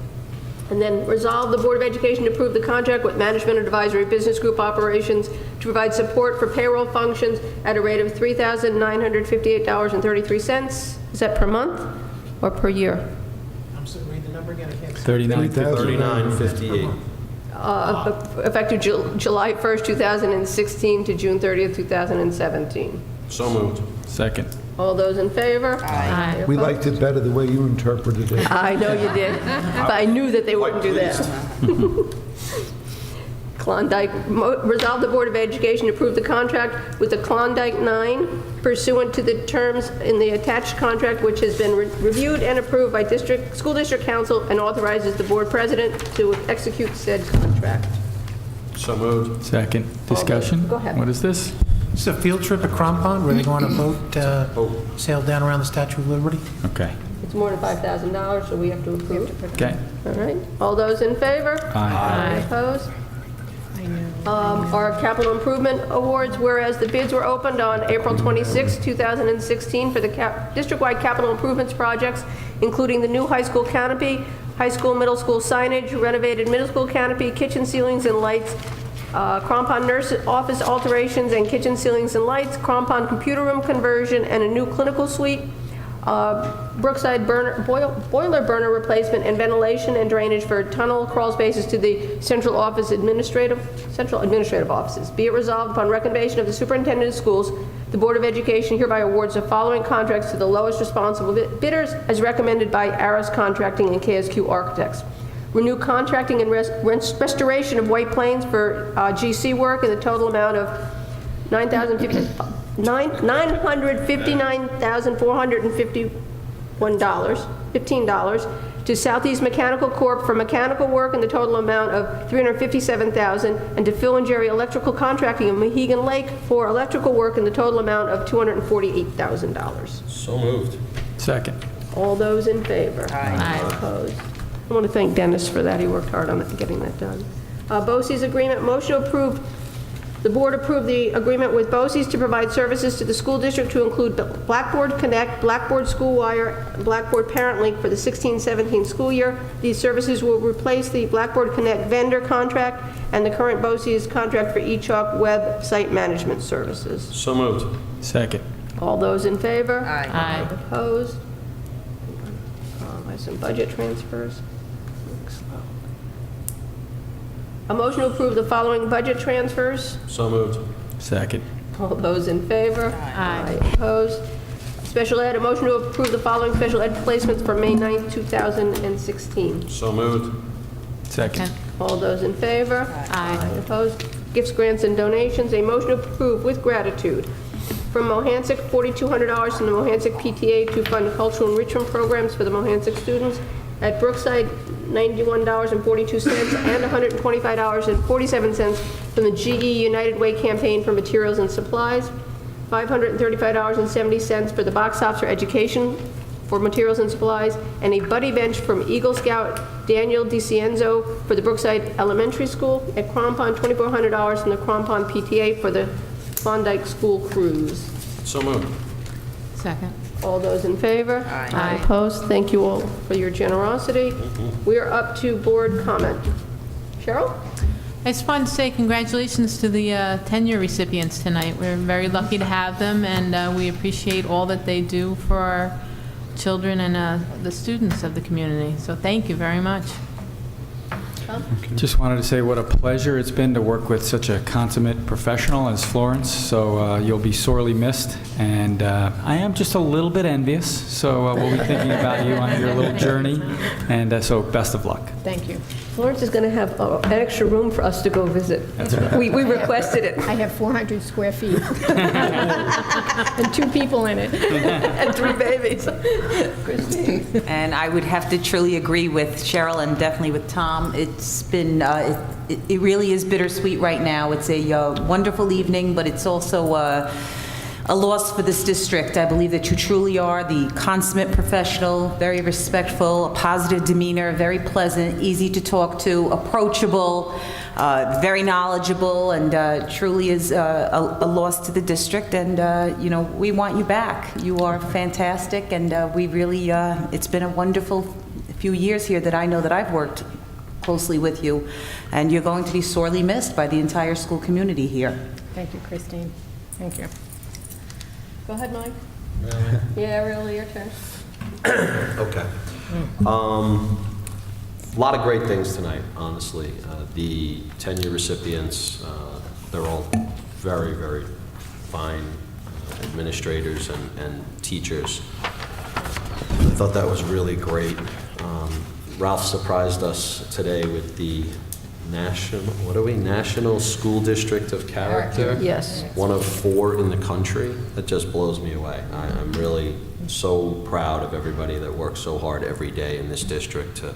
And then resolve the Board of Education to approve the contract with Management Advisory Business Group Operations to provide support for payroll functions at a rate of $3,958.33. Is that per month or per year? I'm sorry, read the number again, I can't see. 39. 3958. Effective July 1st, 2016 to June 30th, 2017. So moved. Second. All those in favor? Aye. We liked it better the way you interpreted it. I know you did, but I knew that they wouldn't do that. Klondike, resolve the Board of Education to approve the contract with the Klondike 9 pursuant to the terms in the attached contract, which has been reviewed and approved by School District Council and authorizes the Board President to execute said contract. So moved. Second. Discussion? Go ahead. What is this? It's a field trip at Crampon where they go on a boat, sail down around the Statue of Liberty. Okay. It's more than $5,000, so we have to approve it. Okay. All right. All those in favor? Aye. Opposed? I know. Our capital improvement awards, whereas the bids were opened on April 26, 2016 for the district-wide capital improvements projects, including the new high school canopy, high school, middle school signage, renovated middle school canopy, kitchen ceilings and lights, Crampon nurse office alterations and kitchen ceilings and lights, Crampon computer room conversion and a new clinical suite, Brookside boiler burner replacement and ventilation and drainage for tunnel crawl spaces to the central administrative offices. Be it resolved upon recommendation of the superintendent of schools, the Board of Education hereby awards the following contracts to the lowest responsible bidders as recommended by Aris Contracting and KSQ Architects. Renew contracting and restoration of White Plains for GC work in the total amount of $959,451.15 to Southeast Mechanical Corp. for mechanical work in the total amount of $357,000, and to Phil and Jerry Electrical Contracting of Mohegan Lake for electrical work in the total amount of $248,000. So moved. Second. All those in favor? Aye. Opposed? I want to thank Dennis for that. He worked hard on getting that done. BOCES agreement, motion to approve The board approved the agreement with BOCES to provide services to the school district to include Blackboard Connect, Blackboard School Wire, and Blackboard Parent Link for the 16-17 school year. These services will replace the Blackboard Connect vendor contract and the current BOCES contract for eChalk web site management services. So moved. Second. All those in favor? Aye. Opposed? I have some budget transfers. A motion to approve the following budget transfers. So moved. Second. All those in favor? Aye. Opposed? Special ed, a motion to approve the following special ed placements for May 9th, 2016. So moved. Second. All those in favor? Aye. Opposed? Gifts, grants, and donations, a motion to approve with gratitude from Mohansick, $4,200 from the Mohansick PTA to fund cultural enrichment programs for the Mohansick students. At Brookside, $91.42 and $125.47 from the GE United Way campaign for materials and supplies. $535.70 for the box tops for education for materials and supplies, and a buddy bench from Eagle Scout Daniel DiCienzo for the Brookside Elementary School. At Crampon, $2,400 from the Crampon PTA for the Klondike School Cruise. So moved. Second. All those in favor? Aye. Opposed? Thank you all for your generosity. We are up to board comment. Cheryl? I just wanted to say congratulations to the tenure recipients tonight. We're very lucky to have them, and we appreciate all that they do for our children and the students of the community. So thank you very much. Just wanted to say what a pleasure it's been to work with such a consummate professional as Florence, so you'll be sorely missed, and I am just a little bit envious, so we'll be thinking about you on your little journey, and so best of luck. Thank you. Florence is going to have an extra room for us to go visit. We requested it. I have 400 square feet. And 2 people in it. And 3 babies. Christine? And I would have to truly agree with Cheryl and definitely with Tom. It's been, it really is bittersweet right now. It's a wonderful evening, but it's also a loss for this district. I believe that you truly are the consummate professional, very respectful, a positive demeanor, very pleasant, easy to talk to, approachable, very knowledgeable, and truly is a loss to the district. And, you know, we want you back. You are fantastic, and we really, it's been a wonderful few years here that I know that I've worked closely with you, and you're going to be sorely missed by the entire school community here. Thank you, Christine. Thank you. Go ahead, Mike. Yeah, really, your turn. Okay. A lot of great things tonight, honestly. The tenure recipients, they're all very, very fine administrators and teachers. I thought that was really great. Ralph surprised us today with the National School District of Character. Yes. One of 4 in the country. That just blows me away. I'm really so proud of everybody that works so hard every day in this district to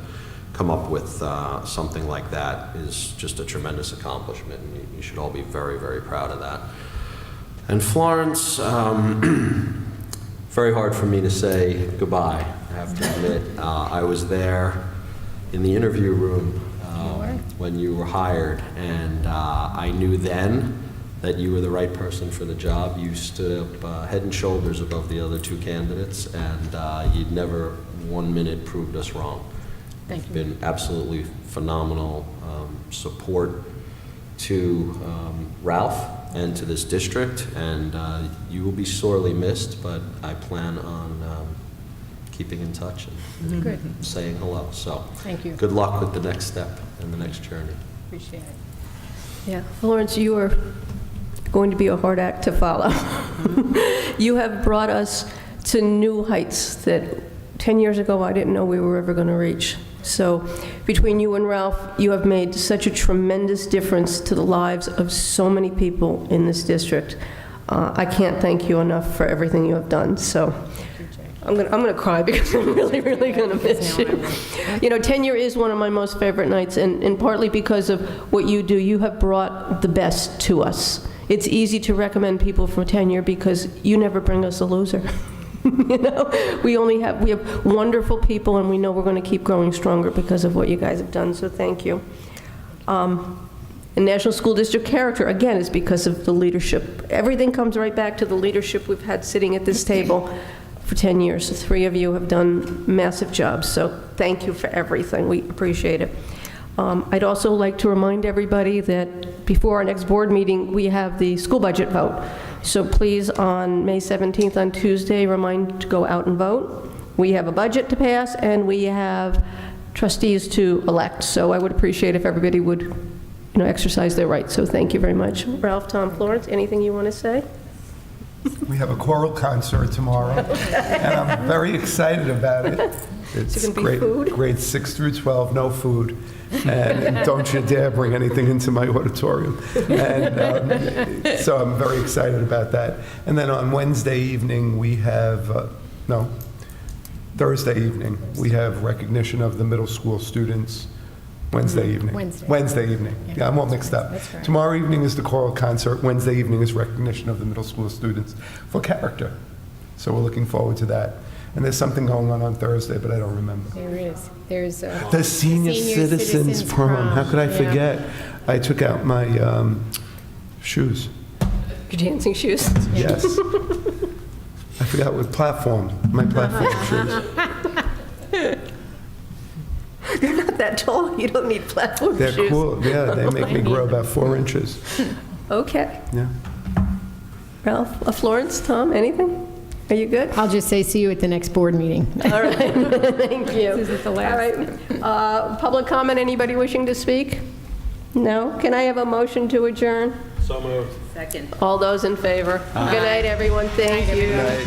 come up with something like that is just a tremendous accomplishment, and you should all be very, very proud of that. And Florence, very hard for me to say goodbye, I have to admit. I was there in the interview room when you were hired, and I knew then that you were the right person for the job. You stood up head and shoulders above the other 2 candidates, and you'd never 1 minute proved us wrong. Thank you. Been absolutely phenomenal support to Ralph and to this district, and you will be sorely missed, but I plan on keeping in touch and Good. saying hello. So Thank you. good luck with the next step and the next journey. Appreciate it. Yeah, Florence, you are going to be a hard act to follow. You have brought us to new heights that 10 years ago I didn't know we were ever going to reach. So between you and Ralph, you have made such a tremendous difference to the lives of so many people in this district. I can't thank you enough for everything you have done. So I'm gonna cry because I'm really, really gonna miss you. You know, tenure is one of my most favorite nights, and partly because of what you do. You have brought the best to us. It's easy to recommend people for tenure because you never bring us a loser. You know, we have wonderful people, and we know we're going to keep growing stronger because of what you guys have done. So thank you. And National School District character, again, is because of the leadership. Everything comes right back to the leadership we've had sitting at this table for 10 years. The three of you have done massive jobs, so thank you for everything. We appreciate it. I'd also like to remind everybody that before our next board meeting, we have the school budget vote. So please, on May 17th, on Tuesday, remind to go out and vote. We have a budget to pass, and we have trustees to elect. So I would appreciate if everybody would, exercise their rights. So thank you very much. Ralph, Tom, Florence, anything you want to say? We have a choral concert tomorrow, and I'm very excited about it. It's gonna be food? Grades 6 through 12, no food. And don't you dare bring anything into my auditorium. And so I'm very excited about that. And then on Wednesday evening, we have, Thursday evening, we have recognition of the middle school students. Wednesday evening. Wednesday evening. Yeah, I'm all mixed up. That's right. Tomorrow evening is the choral concert. Wednesday evening is recognition of the middle school students for character. So we're looking forward to that. And there's something going on Thursday, but I don't remember. There is. There's The Senior Citizens Prom. How could I forget? I took out my shoes. Your dancing shoes. Yes. I forgot what platform. My platform shoes. You're not that tall. You don't need platform They're shoes. cool. Yeah, they make me grow about 4 inches. Okay. Yeah. Ralph, Florence, Tom, anything? Are you good? I'll just say see you at the next board meeting. All right. Thank you. This is the last. All right. Public comment, anybody wishing to speak? No? Can I have a motion to adjourn? So moved. Second. All those in favor? Good night, everyone. Thank you. Good night.